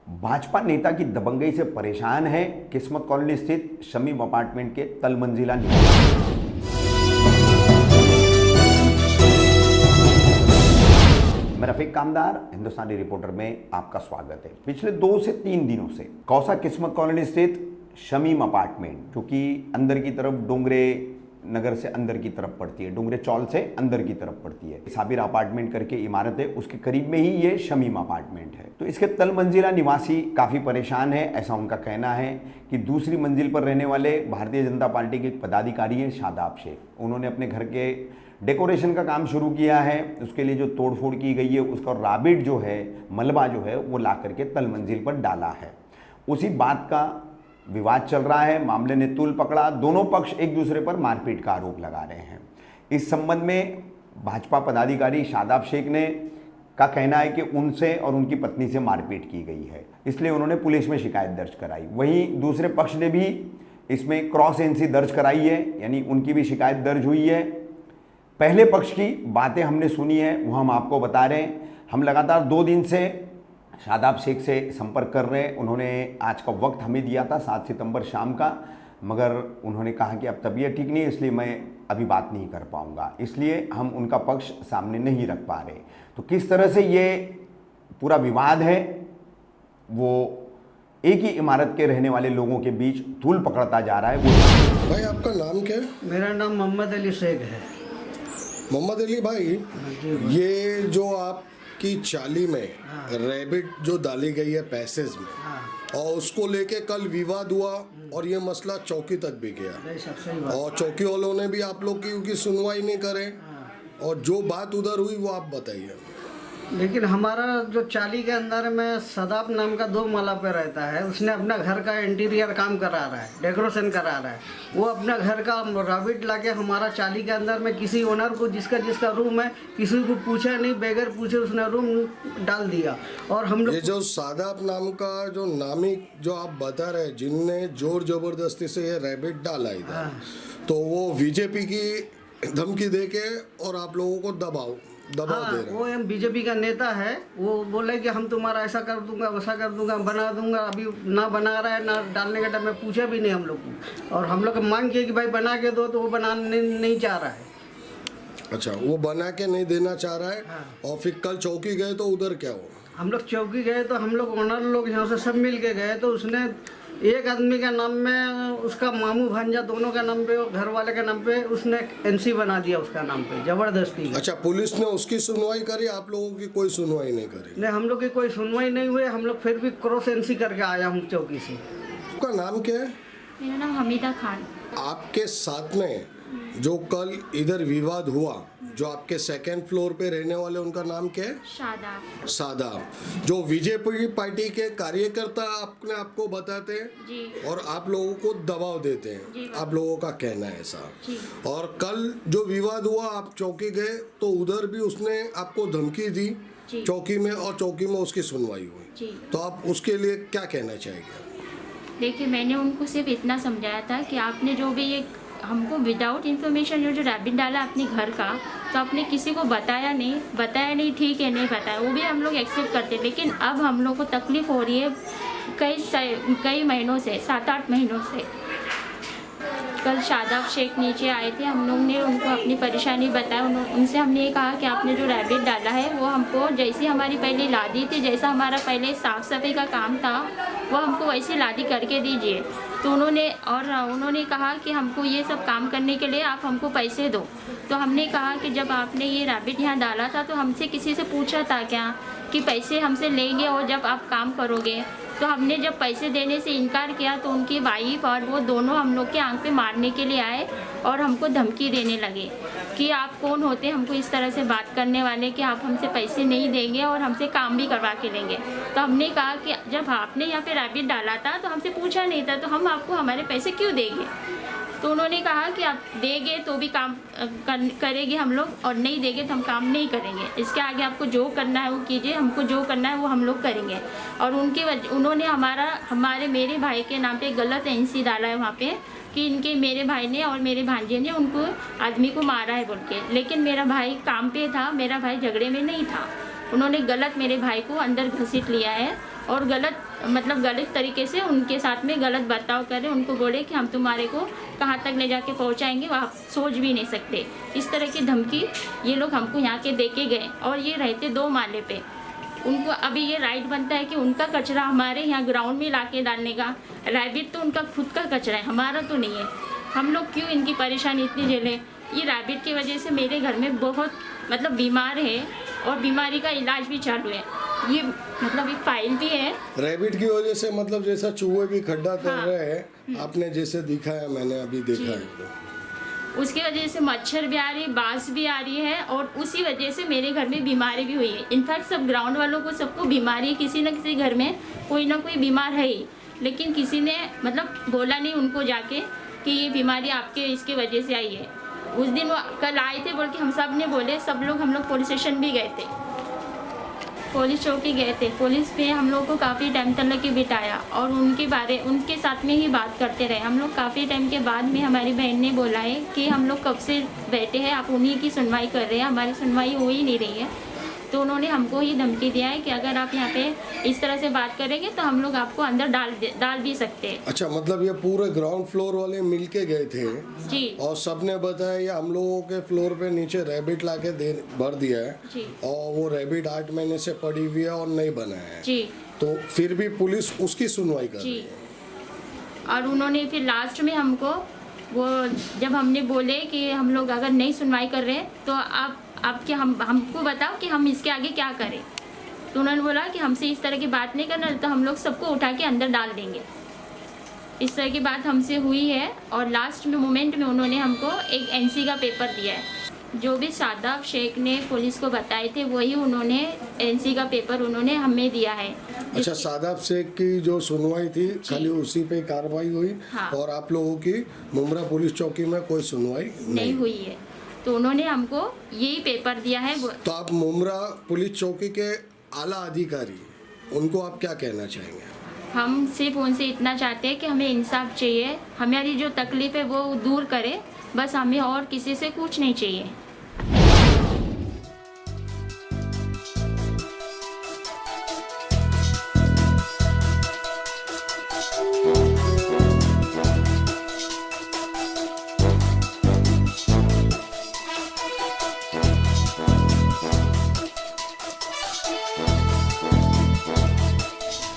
भाजपा नेता की दबंगई से परेशान है किस्मत कॉलोनी स्थित शमीम अपार्टमेंट के तल मंजिला निवासी। मैं रफीक कामदार हिंदुस्तानी रिपोर्टर में आपका स्वागत है। पिछले 2 से 3 दिनों से कौसा किस्मत कॉलोनी स्थित शमीम अपार्टमेंट, क्योंकि अंदर की तरफ डोंगरे नगर से अंदर की तरफ पड़ती है, डोंगरे चौल से अंदर की तरफ पड़ती है, साबिर अपार्टमेंट करके इमारत है, उसके करीब में ही ये शमीम अपार्टमेंट है। तो इसके तल मंजिला निवासी काफ़ी परेशान है। ऐसा उनका कहना है कि दूसरी मंजिल पर रहने वाले भारतीय जनता पार्टी के पदाधिकारी हैं शादाब शेख। उन्होंने अपने घर के डेकोरेशन का काम शुरू किया है। उसके लिए जो तोड़फोड़ की गई है उसका राबिट जो है, मलबा जो है, वो ला करके तल मंजिल पर डाला है। उसी बात का विवाद चल रहा है। मामले ने तूल पकड़ा। दोनों पक्ष एक दूसरे पर मारपीट का आरोप लगा रहे हैं। इस संबंध में भाजपा पदाधिकारी शादाब शेख ने का कहना है कि उनसे और उनकी पत्नी से मारपीट की गई है, इसलिए उन्होंने पुलिस में शिकायत दर्ज कराई। वहीं दूसरे पक्ष ने भी इसमें क्रॉस एनसी दर्ज कराई है, यानी उनकी भी शिकायत दर्ज हुई है। पहले पक्ष की बातें हमने सुनी है, वो हम आपको बता रहे हैं। हम लगातार 2 दिन से शादाब शेख से संपर्क कर रहे हैं। उन्होंने आज का वक्त हमें दिया था 7 सितंबर शाम का, मगर उन्होंने कहा कि अब तबीयत ठीक नहीं है, इसलिए मैं अभी बात नहीं कर पाऊंगा, इसलिए हम उनका पक्ष सामने नहीं रख पा रहे। तो किस तरह से ये पूरा विवाद है वो एक ही इमारत के रहने वाले लोगों के बीच तूल पकड़ता जा रहा है। वो भाई आपका नाम क्या है? मेरा नाम मोहम्मद अली शेख है। मोहम्मद अली भाई, ये जो आपकी चाली में रैबिट जो डाली गई है पैसेज में, और उसको लेके कल विवाद हुआ और ये मसला चौकी तक भी गया, और चौकी वालों ने भी आप लोग की सुनवाई नहीं करे, और जो बात उधर हुई वो आप बताइए। लेकिन हमारा जो चाली के अंदर में सदाब नाम का 2 माला पे रहता है, उसने अपना घर का इंटीरियर काम करा रहा है, डेकोरेशन करा रहा है। वो अपना घर का राबिट लाके हमारा चाली के अंदर में किसी ओनर को जिसका रूम है, किसी को पूछा नहीं, बगैर पूछे उसने रूम डाल दिया। और हम लोग ये जो सदाब नाम का जो नामी जो आप बता रहे हैं, जिनने जोर जबरदस्ती से ये रैबिट डाला इधर, तो वो बीजेपी की धमकी दे के और आप लोगों को दबाव दे रहे हैं। वो बीजेपी का नेता है। वो बोले कि हम तुम्हारा ऐसा कर दूंगा, वैसा कर दूंगा, बना दूंगा। अभी ना बना रहा है, ना डालने के टाइम में पूछा भी नहीं हम लोग को, और हम लोग मांग किए कि भाई बना के दो, तो वो बनाने नहीं चाह रहा है। अच्छा, वो बना के नहीं देना चाह रहा है। और फिर कल चौकी गए तो उधर क्या हुआ? हम लोग चौकी गए तो हम लोग ओनर लोग यहाँ से सब मिल के गए, तो उसने एक आदमी के नाम में, उसका मामू भांजा दोनों का नाम पे, घर वाले के नाम पे उसने एनसी बना दिया उसका नाम पे जबरदस्ती। अच्छा, पुलिस ने उसकी सुनवाई करी, आप लोगों की कोई सुनवाई नहीं करी? नहीं, हम लोग की कोई सुनवाई नहीं हुई। हम लोग फिर भी क्रॉस एनसी करके आया हूँ चौकी से। आपका नाम क्या है? मेरा नाम हमीदा खान। आपके साथ में जो कल इधर विवाद हुआ, जो आपके 2nd फ्लोर पे रहने वाले, उनका नाम क्या है? शादाब। सादाब, जो बीजेपी पार्टी के कार्यकर्ता अपने आपको बताते हैं जी, और आप लोगों को दबाव देते हैं, जी, आप लोगों का कहना है ऐसा। जी। और कल जो विवाद हुआ, आप चौकी गए तो उधर भी उसने आपको धमकी दी चौकी में, और चौकी में उसकी सुनवाई हुई जी। तो आप उसके लिए क्या कहना चाहेंगे? देखिए, मैंने उनको सिर्फ इतना समझाया था कि आपने जो भी ये हमको विदाउट इन्फॉर्मेशन जो रैबिट डाला अपने घर का, तो आपने किसी को बताया नहीं, ठीक है नहीं बताया, वो भी हम लोग एक्सेप्ट करते। लेकिन अब हम लोग को तकलीफ़ हो रही है कई महीनों से, 7-8 महीनों से। कल शादाब शेख नीचे आए थे, हम लोग ने उनको अपनी परेशानी बताया। उनसे हमने ये कहा कि आपने जो रैबिट डाला है वो हमको जैसी हमारी पहले लादी थी, जैसा हमारा पहले साफ़ सफाई का काम था, वो हमको वैसी लादी करके दीजिए। तो उन्होंने कहा कि हमको ये सब काम करने के लिए आप हमको पैसे दो। तो हमने कहा कि जब आपने ये रैबिट यहाँ डाला था तो हमसे किसी से पूछा था क्या कि पैसे हमसे लेंगे और जब आप काम करोगे? तो हमने जब पैसे देने से इनकार किया तो उनकी वाइफ और वो दोनों हम लोग के आंख पे मारने के लिए आए और हमको धमकी देने लगे कि आप कौन होते हमको इस तरह से बात करने वाले, कि आप हमसे पैसे नहीं देंगे और हमसे काम भी करवा के लेंगे। तो हमने कहा कि जब आपने यहाँ पे रैबिट डाला था तो हमसे पूछा नहीं था, तो हम आपको हमारे पैसे क्यों देंगे? तो उन्होंने कहा कि आप देंगे तो भी काम करेंगे हम लोग, और नहीं देंगे तो हम काम नहीं करेंगे। इसके आगे आपको जो करना है वो कीजिए, हमको जो करना है वो हम लोग करेंगे। और उन्होंने मेरे भाई के नाम पे गलत एनसी डाला है वहाँ पे कि मेरे भाई ने और मेरे भांजे ने उनको आदमी को मारा है बोल के। लेकिन मेरा भाई काम पे था, मेरा भाई झगड़े में नहीं था। उन्होंने गलत मेरे भाई को अंदर घसीट लिया है और गलत तरीके से उनके साथ में गलत बर्ताव करे, उनको बोले कि हम तुम्हारे को कहाँ तक ले जाके पहुँचाएंगे वह आप सोच भी नहीं सकते। इस तरह की धमकी ये लोग हमको यहाँ के दे के गए। और ये रहते 2 माले पे, उनको अभी ये राइट बनता है कि उनका कचरा हमारे यहाँ ग्राउंड में लाके डालने का। रैबिट तो उनका खुद का कचरा है, हमारा तो नहीं है। हम लोग क्यों इनकी परेशानी इतनी झेलें? ये रैबिट की वजह से मेरे घर में बहुत बीमार है और बीमारी का इलाज भी चालू है। ये एक फाइल भी है। रैबिट की वजह से जैसा चूहे भी खड्डा कर रहे हैं, आपने जैसे दिखाया, मैंने अभी देखा है। उसकी वजह से मच्छर भी आ रही है, बांस भी आ रही है और उसी वजह से मेरे घर में बीमारी भी हुई है। इनफैक्ट सब ग्राउंड वालों को सबको बीमारी है, किसी न किसी घर में कोई ना कोई बीमार है ही, लेकिन किसी ने बोला नहीं उनको जाके कि ये बीमारी आपके इसकी वजह से आई है। उस दिन वो कल आए थे बोल के हम सब ने बोले, हम लोग पुलिस स्टेशन भी गए थे, पुलिस चौकी गए थे। पुलिस पे हम लोग को काफ़ी टाइम तक के बिताया और उनके साथ में ही बात करते रहे। हम लोग काफ़ी टाइम के बाद में हमारी बहन ने बोला है कि हम लोग कब से बैठे हैं, आप उन्हीं की सुनवाई कर रहे हैं, हमारी सुनवाई हो ही नहीं रही है। तो उन्होंने हमको ही धमकी दिया है कि अगर आप यहाँ पे इस तरह से बात करेंगे तो हम लोग आपको अंदर डाल भी सकते हैं। अच्छा, ये पूरे ग्राउंड फ्लोर वाले मिलके गए थे जी, और सबने बताया ये हम लोगों के फ्लोर पे नीचे रैबिट लाके भर दिया है जी, और वो रैबिट 8 महीने से पड़ी हुई है और नहीं बना है जी। तो फिर भी पुलिस उसकी सुनवाई कर रही है। और उन्होंने फिर लास्ट में हमको जब हमने बोले कि हम लोग अगर नहीं सुनवाई कर रहे तो आप क्या हमको बताओ कि हम इसके आगे क्या करें। तो उन्होंने बोला कि हमसे इस तरह की बात नहीं करना, तो हम लोग सबको उठा के अंदर डाल देंगे। इस तरह की बात हमसे हुई है और लास्ट में मोमेंट में उन्होंने हमको एक एनसी का पेपर दिया है। जो भी शादाब शेख ने पुलिस को बताए थे वही उन्होंने एनसी का पेपर उन्होंने हमें दिया है। अच्छा, शादाब शेख की जो सुनवाई थी खाली उसी पे कार्रवाई हुई? हाँ। और आप लोगों की मुमरा पुलिस चौकी में कोई सुनवाई नहीं हुई है। तो उन्होंने हमको यही पेपर दिया है। तो आप मुमरा पुलिस चौकी के आला अधिकारी, उनको आप क्या कहना चाहेंगे? हम सिर्फ उनसे इतना चाहते हैं कि हमें इंसाफ चाहिए, हमारी जो तकलीफ़ है वो दूर करे, बस हमें और किसी से कुछ नहीं चाहिए।